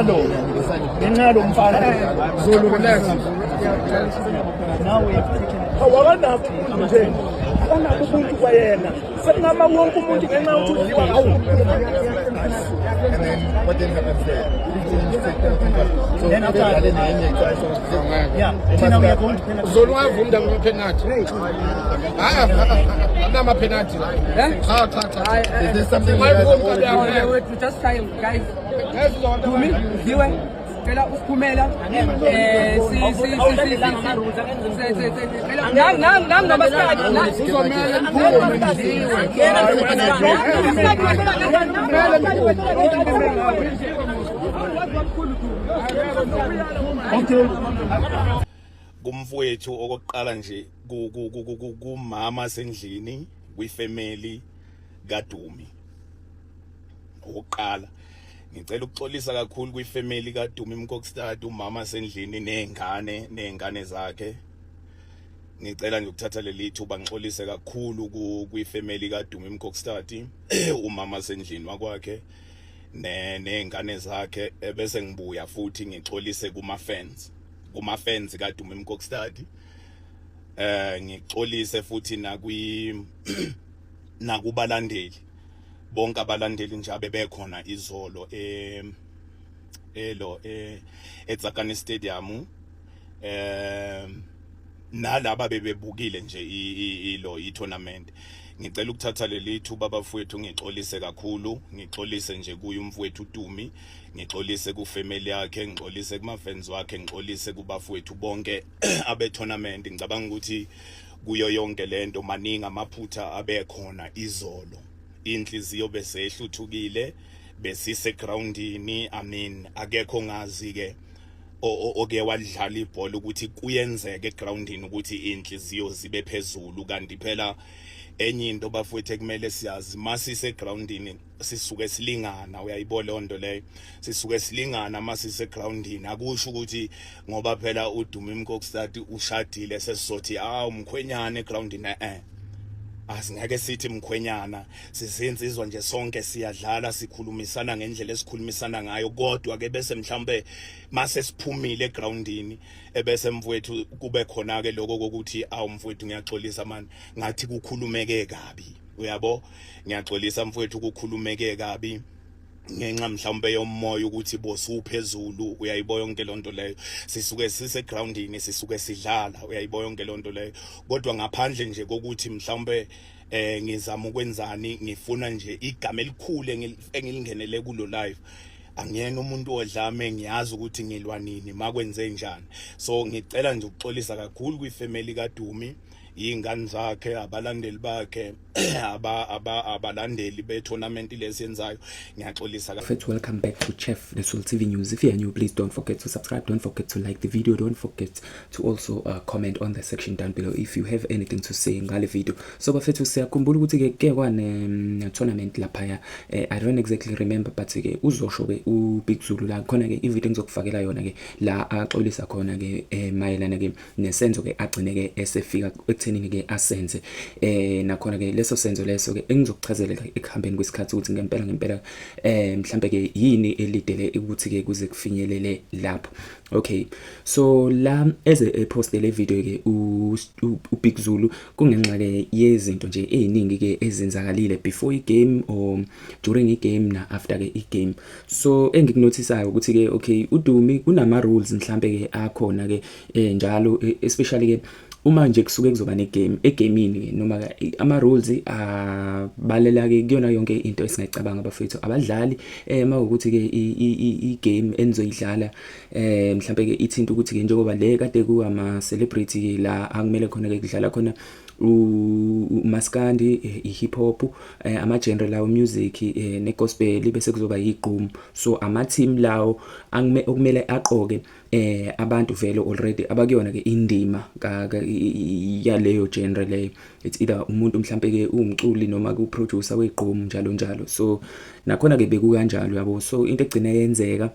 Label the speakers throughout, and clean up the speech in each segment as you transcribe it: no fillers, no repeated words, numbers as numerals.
Speaker 1: ngenxa yalo mfana Zulu relax nawe awakanabo nje akanabo umuntu kwayena sekungama wonke umuntu ngenxa yokuthi udliwa ngawo.
Speaker 2: And then what then happens there? So
Speaker 1: Then after thina uyakho
Speaker 3: Zolu wavunda kuma penalty. Nama penalty. Cha.
Speaker 2: is there something
Speaker 4: We just try, guys. Dumi, diwe, cela uphumela.
Speaker 5: Kumfowethu okokuqala nje kumama sendlini kwifamily kaDumi. Okokuqala ngicela ukuxolisa kakhulu kwifamily kaDumi Mkokstad, umama sendlini nezingane zakhe. Ngicela nje ukuthatha leli thuba ngixolise kakhulu kwifamily kaDumi Mkokstad, umama sendlini wakwakhe nezingane zakhe, bese ngibuya futhi ngixolise kuma fans kaDumi Mkokstad. Ngixolise futhi nakubalandeli bonke abalandeli nje abebekhona izolo eTsakani Stadium, nalaba bebebukile nje i-tournament. Ngicela ukuthatha leli thuba bafowethu ngixolise kakhulu, ngixolise nje kuye umfowethu uDumi, ngixolise kufamily yakhe, ngixolise kuma fans wakhe, ngixolise kubafowethu bonke abe-tournament. Ngicabanga ukuthi kuyo yonke lento maningi amaphutha abekhona izolo. Inhliziyo bese ehluthukile, besise groundini, akekho ngazi ke oke wadlala ibhola ukuthi kuyenzeka egroundini ukuthi inhliziyo zibe phezulu. Kanti phela enye into bafowethu kumele siyazi, masise groundini sisuke silingana, uyayibona lonto leyo, sisuke silingana masise groundini. Akusho ukuthi ngoba phela uDumi Mkokstad ushadile sesizothi umkhwenyana egroundini. Asingeke sithi mkhwenyana, sizinsizwa nje sonke siyadlala, sikhulumisana ngendlela esikhulumisana ngayo. Kodwa ke bese mhlambe mase siphumile egroundini ebese mfowethu kube khona ke lokho kokuthi mfowethu ngiyaxolisa man, ngathi kukhulumeke kabi, uyabo, ngiyaxolisa mfowethu kukhulumeke kabi ngenxa mhlawumbe yomoya ukuthi bosuphezulu, uyayibona yonke lonto leyo. Sisuke sise groundini, sisuke sidlala, uyayibona yonke lonto leyo. Kodwa ngaphandle nje kokuthi mhlawumbe ngizama ukwenzani, ngifuna nje igama elikhulu engilingenele kulo live. Angiyena umuntu odlame, ngiyazi ukuthi ngilwa nini makwenze njani. So ngicela nje ukuxolisa kakhulu kwifamily kaDumi, ingane zakhe, abalandeli bakhe, abalandeli be-tournament lesiyenzayo. Ngiyaxolisa.
Speaker 6: Welcome back to Chef The Soul TV News. If you are new, please don't forget to subscribe, don't forget to like the video, don't forget to also comment on the section down below if you have anything to say ngale video. So bafethu siyakhumbula ukuthi ke kwane tournament lapha, I don't exactly remember, but ke uzosho ke uBig Zulu la khona ke i-video ngizokufakela yona ke la axolisa khona ke mayelana ke nesenzo ke agcine ke esefika ekutheni ke asenze nakhona ke leso senzo leso ke engizokuchazela ekuhambeni kwesikhathi ukuthi ngempela mhlambe ke yini elidele ukuthi ke kuze kufinyelele lapho. Okay, so la eze post le video ke uBig Zulu kungenxa ke yezinto nje eziningi ke ezenzakalile before igame or during igame na after ke igame. So engikunotisayo ukuthi ke okay, uDumi kunama rules mhlambe ke akhona ke njalo, especially ke uma nje kusuke kuzoba negame egamini noma ama rules balela ke kuyona yonke into esingayicabanga bafethu abadlali mawukuthi ke igame enizoyidlala mhlambe ke ithinta ukuthi ke njengoba le kade ku ama celebrity la akumele khona ke kudlala khona uMaskandi, i-hip hop, ama-genre lawo music ne gospel bese kuzoba igqum. So ama team lawo okumele aqoke abantu vele already abakuyona ke indima yaleyo genre leyo. It's either umuntu mhlambe ke umculi noma ku producer weigqum njalo. So nakhona ke beku kanjalo yabo. So into egcina yenzeka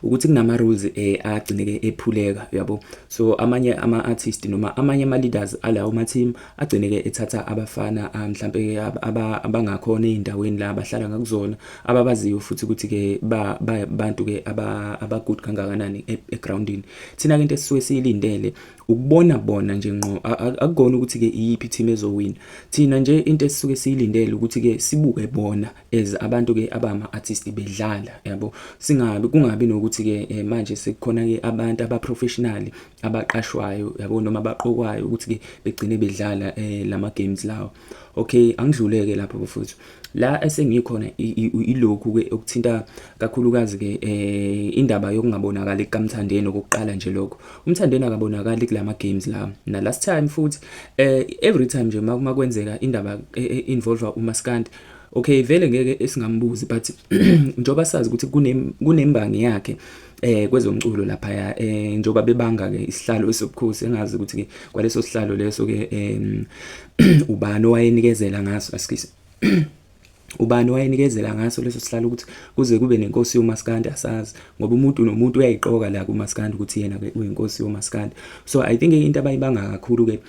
Speaker 6: ukuthi kunama rules agcine ke ephuleka yabo. So amanye ama artists noma amanye ama leaders alawo ma team agcine ke ethatha abafana mhlambe abangakhona eindaweni la abahlala ngakuzona ababaziyo futhi ukuthi ke bantu ke aba good kangakanani egroundini. Thina ke into esisuke siyilindele ukubona bona nje ngqo, akukona ukuthi ke iyiphi team ezowina. Thina nje into esisuke siyilindele ukuthi ke sibuke bona as abantu ke abama artists bedlala yabo. Kungabi nokuthi ke manje sekukhona ke abantu aba professional abaqashwayo yabo noma abaqokwayo ukuthi ke begcine bedlala lama games lawo. Okay, angidluleke lapho bafuthu. La esengikhona ilokhu ke ukuthinta kakhulukazi ke indaba yokungabonakala kaMthandeni okokuqala nje lokho. UMthandeni akabonakali kulama games la. Na last time futhi every time nje makwenzeka indaba involve uMaskandi, okay vele ngeke esingambuzi but njoba sazi ukuthi kunembangi yakhe kwezomculo lapha njoba bebanga ke isihlalo esobukhosi engazi ukuthi ke kwaleso sihlalo leso ke ubani owayenikezela ngaso asikise ubani wayenikezela ngaso leso sihlalo ukuthi kuze kube nenkosi yoMaskandi asazi ngoba umuntu nomuntu uyayiqoka la kuMaskandi ukuthi yena ke uyinkosi yoMaskandi. So I think into abayibanga kakhulu ke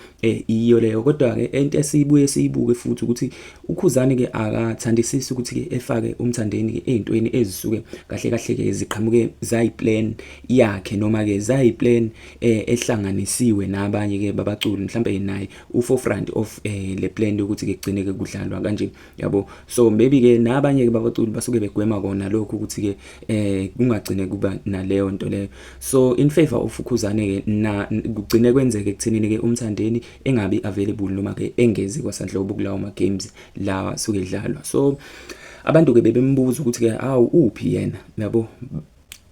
Speaker 6: iyo leyo, kodwa ke into siyibuke futhi ukuthi uKhuzani ke akathandisisi ukuthi ke efake uMthandeni ke ezintweni ezisuke kahle kahle ke ziqhamuke zayiplan yakhe noma ke zayiplan ehlanganisiwe nabanye ke babaculi mhlambe naye uforefront of le plan ukuthi ke gcine ke kudlalwa kanje yabo. So maybe ke nabanye ke babaculi basuke begwema kona lokho ukuthi ke kungagcine kuba naleyo nto leyo. So in favor of uKhuzani ke na kugcine kwenzeke ekuthenini ke uMthandeni engabi available noma ke engezi kwaSandlobo kulawo ma games lawa suke edlalwa. So abantu ke bebembuza ukuthi ke awu uphi yena yabo,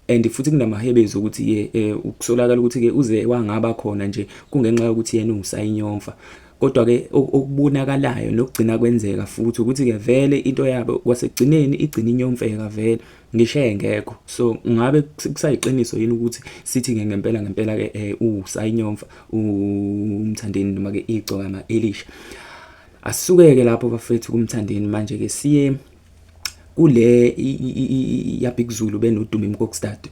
Speaker 6: and futhi kunamahebezo ukuthi ke ukusolakala ukuthi ke uze wangaba khona nje kungenxa yokuthi yena ungusayinyomfa. Kodwa ke okubonakalayo nokugcina kwenzeka futhi ukuthi ke vele into yabo kwasekugcineni igcina inyomfeka vele ngisho ngekho. So ngabe kusayiqiniso yini ukuthi sithi ngempela ke usayinyomfa uMthandeni noma ke igcoka ama Elisha. Asisuke ke lapho bafethu kuMthandeni manje ke siye kule yaBig Zulu benodumi Mkokstad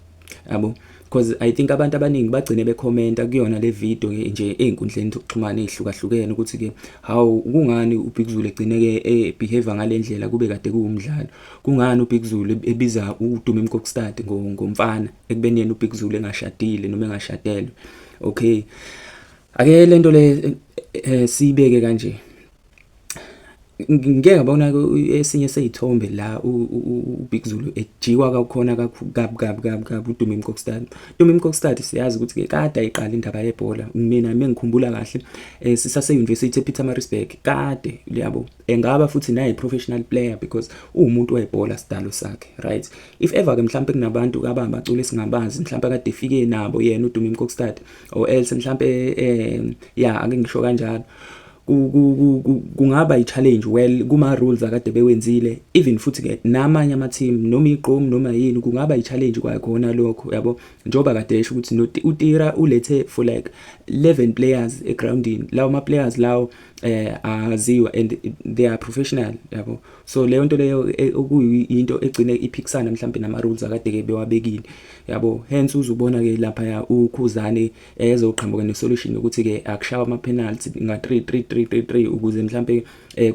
Speaker 6: yabo, because I think abantu abaningi bagcine bekhomenta kuyona le video nje einkundleni zokuxhumana ezihlukahlukene ukuthi ke hawu kungani uBig Zulu egcine ke behave ngalendlela kube kade kuumdlalo, kungani uBig Zulu ebiza uDumi Mkokstad ngomfana ekubeni yena uBig Zulu engashadile noma engashadelwe. Okay, ake lento le sibeke kanje. Ngeke ngabona esinye seyithombe la uBig Zulu ejiwa kakhona kakhulu uDumi Mkokstad. uDumi Mkokstad siyazi ukuthi ke kade ayiqala indaba yebhola. Mina mengikhumbula kahle sisase university ePietermaritzburg kade yabo engaba futhi naye professional player because umuntu webhola sidalo sakhe, right? If ever ke mhlambe kunabantu abamaculi singabazi mhlambe kade efike nabo yena uDumi Mkokstad or else mhlambe ake ngisho kanjalo kungaba i-challenge well kuma rules akade bewenzile even futhi ke namanye ama team noma iqom noma yini kungaba i-challenge kwakhona lokho yabo, njoba kade esho ukuthi uTira ulethe for like 11 players egroundini. Lawo ma players lawo aziwa and they are professional yabo. So leyo nto leyo okuyinto egcine iphikisana mhlambe nama rules akade ke bewabekile yabo. Hence uzubona ke lapha ya uKhuzani ezoqhamuka ne solution ukuthi ke akushawa ama penalty nga 3 ukuze mhlambe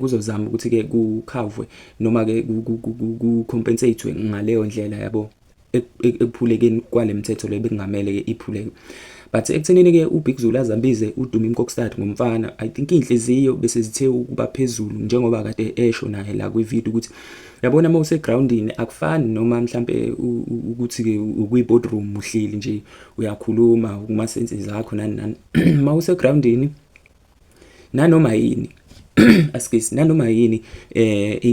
Speaker 6: kuzozama ukuthi ke kukhave noma ke kucompensate ngaleyo ndlela yabo ekuphulekeni kwalemthetho lebekungamele ke iphuleke. But ekuthenini ke uBig Zulu azambize uDumi Mkokstad ngomfana, I think inhliziyo bese zithe ukuba phezulu njengoba kade esho naye la kwivideo ukuthi yabona mawuse groundini akufani noma mhlambe ukuthi ke ukwi-boardroom uhleli nje uyakhuluma kuma senses akho nani mawuse groundini nanoma yini asikisi nanoma yini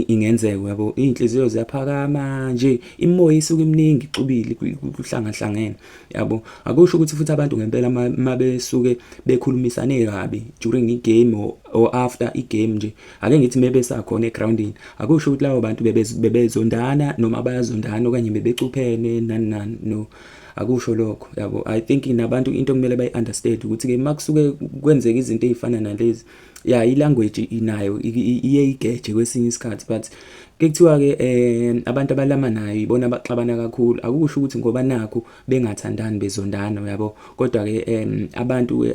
Speaker 6: ingenzeka yabo. Inhliziyo ziyaphakama nje, imoya isuka eminingi icubile kuhlangahlangene yabo. Akusho ukuthi futhi abantu ngempela mabesuke bekhulumisane kabi during igame or after igame nje ake ngithi mebesakhona egroundini akusho ukuthi lawo bantu bebezondana noma bayazondana okanye bebecuphene nani no, akusho lokho yabo. I think inabantu into kumele bayi-understand ukuthi ke makusuke kwenzeka izinto ezifana nalezi ilanguage inayo iye igeje kwesinye isikhathi, but kuthiwa ke abantu abalama nayo ibona abaxabana kakhulu. Akusho ukuthi ngoba nakho bengathandani bezondana uyabo, kodwa ke abantu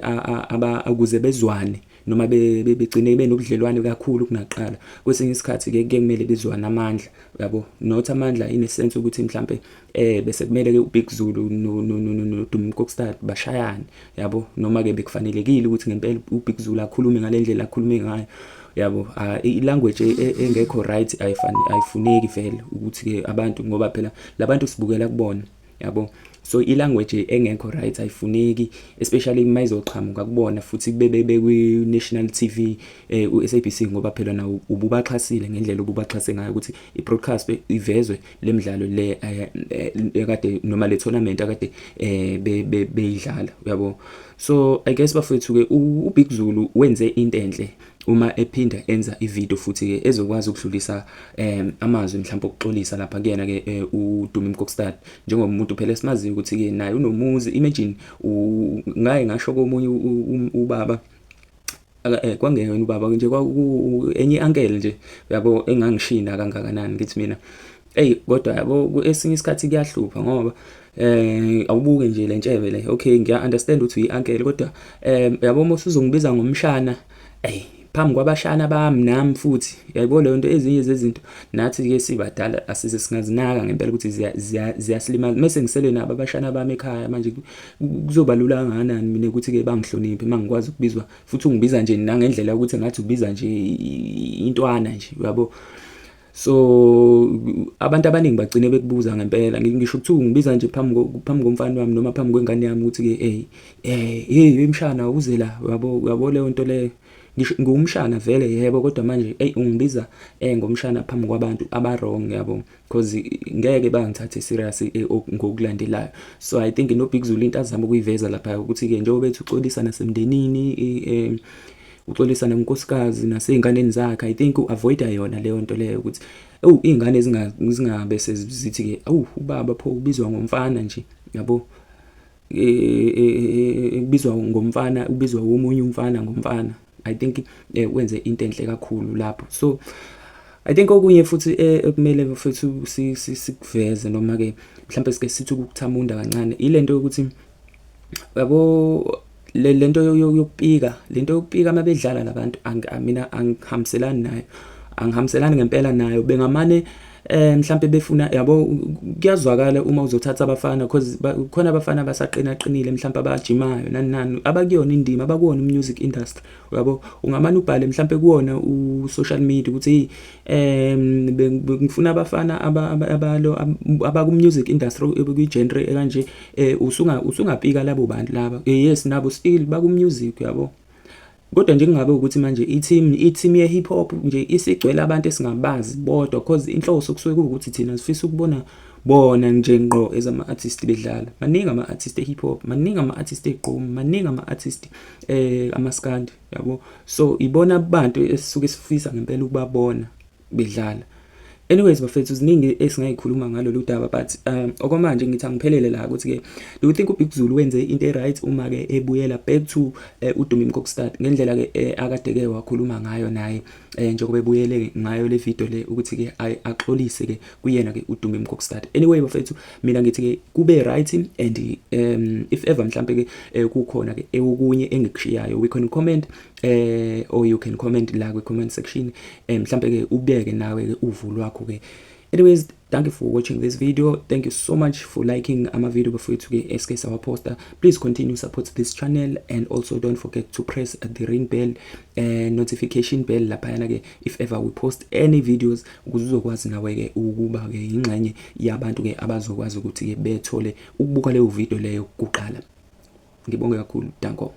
Speaker 6: akuze bezwane noma begcine benobudlelwane kakhulu kunaqala. Kwesinye isikhathi ke kumele bezwane amandla uyabo, not amandla in a sense ukuthi mhlambe bese kumele ke uBig Zulu no Dumi Kokstad bashayane yabo, noma ke bekufanelekile ukuthi ngempela uBig Zulu akhulume ngalendlela akhulume ngayo yabo. I-language engekho right ayifuneki vele ukuthi ke abantu, ngoba phela labantu sibukela kubona yabo. So i-language engekho right ayifuneki, especially uma izoqhamuka kubona futhi bebe kwi-national TV u-SABC, ngoba phela nawo ububaxhasile ngendlela ububaxhase ngayo ukuthi i-broadcast ivezwe lemidlalo le ekade noma le tournament akade beyidlala uyabo. So I guess bafethu ke uBig Zulu wenze into enhle uma ephinda enza ivideo futhi ke ezokwazi ukudlulisa amazwi mhlawumbe okuxolisa lapha kuyena ke uDumi Kokstad, njengomuntu phela simaziyo ukuthi ke naye unomuzi. Imagine ngaye ngasho komunye ubaba kwangena ubaba nje enye uncle nje yabo engangishina kangakanani ngithi mina kodwa yabo esinye isikhathi kuyahlupha ngoba awubuke nje lentshebe le. Okay, ngiya understand ukuthi uyi-uncle kodwa yabo mose uzongibiza ngomshana phambi kwabashana bami nami futhi yayibona leyo nto. Ezinye zezinto nathi ke sibadala asise singazinaka ngempela ukuthi ziyasilimaza. Mase ngisele nabo abashana bami ekhaya manje kuzoba lula kangakanani mina ukuthi ke bangihloniphe mangikwazi ukubizwa futhi ungibiza nje nangendlela ukuthi ngathi ubiza nje intwana nje uyabo. So abantu abaningi bagcine bekubuza ngempela, ngisho ukuthi ungibiza nje phambi komfana wami noma phambi kwengane yami ukuthi ke emshana uze la uyabo leyo nto leyo. Ngumshana vele yebo, kodwa manje ungibiza ngomshana phambi kwabantu aba-wrong yabo, because ngeke bangithathe serious ngokulandelayo. So I think no Big Zulu into azama ukuyiveza lapha ukuthi ke njengoba bethi uxolisa nasemndenini uxolisa nenkosikazi naseyinganeni zakhe, I think uavoida yona leyo nto leyo ukuthi izingane zingabe sezithi ke ubaba pho ubizwa ngomfana nje yabo. Ubizwa ngomfana, ubizwa womunye umfana ngomfana. I think wenze into enhle kakhulu lapho. So I think okunye futhi ekumele futhi sikuveze noma ke mhlawumbe sike sithi ukuthamunda kancane ilento yokuthi yabo lento yokupika, lento yokupika mabedlala labantu mina angihambiselani ngempela nayo. Bengamane mhlambe befuna yabo, kuyazwakala uma uzothatha abafana because khona abafana basaqinile mhlambe abajimayo nani abakuyona indima abakuwona music industry yabo. Ungamane ubhale mhlambe kuwona u-social media ukuthi ngifuna abafana abaku music industry kwi-genre kanje, usungapika labo bantu laba. Yes, nabo still baku music yabo, kodwa nje kungabe ukuthi manje i-team ye hip hop nje isigcwele abantu esingabazi bodwa, because inhloso kusuke ukuthi thina sifisa ukubona bona nje ngqo ezama-artist bedlala. Maningi ama-artist e-hip hop, maningi ama-artist eqomo, maningi ama-artist amaskandi yabo. So ibona abantu esisuke sifisa ngempela ukubabona bedlala. Anyways bafethu ziningi esingayikhuluma ngalo ludaba, but okwamanje ngithi angiphelele la ukuthi ke do you think uBig Zulu wenze into right uma ke ebuyela back to uDumi Kokstad ngendlela ke akade ke wakhuluma ngayo naye njengoba ebuyele ngayo le video le ukuthi ke axolise ke kuyena ke uDumi Kokstad. Anyway bafethu mina ngithi ke kube right, and if ever mhlambe ke kukhona ke okunye engikushiyayo we can comment or you can comment la kwi comment section mhlambe ke ubeke nawe ke uvu lwakho ke. Anyways, thank you for watching this video. Thank you so much for liking our video before to get SK our poster. Please continue support this channel, and also don't forget to press the ring bell and notification bell lapha ke if ever we post any videos ukuzokwazi nawe ke ukuba ke ingxenye yabantu ke abazokwazi ukuthi ke bethole ukubuka leyo video leyo kuqala. Ngibonge kakhulu, danko.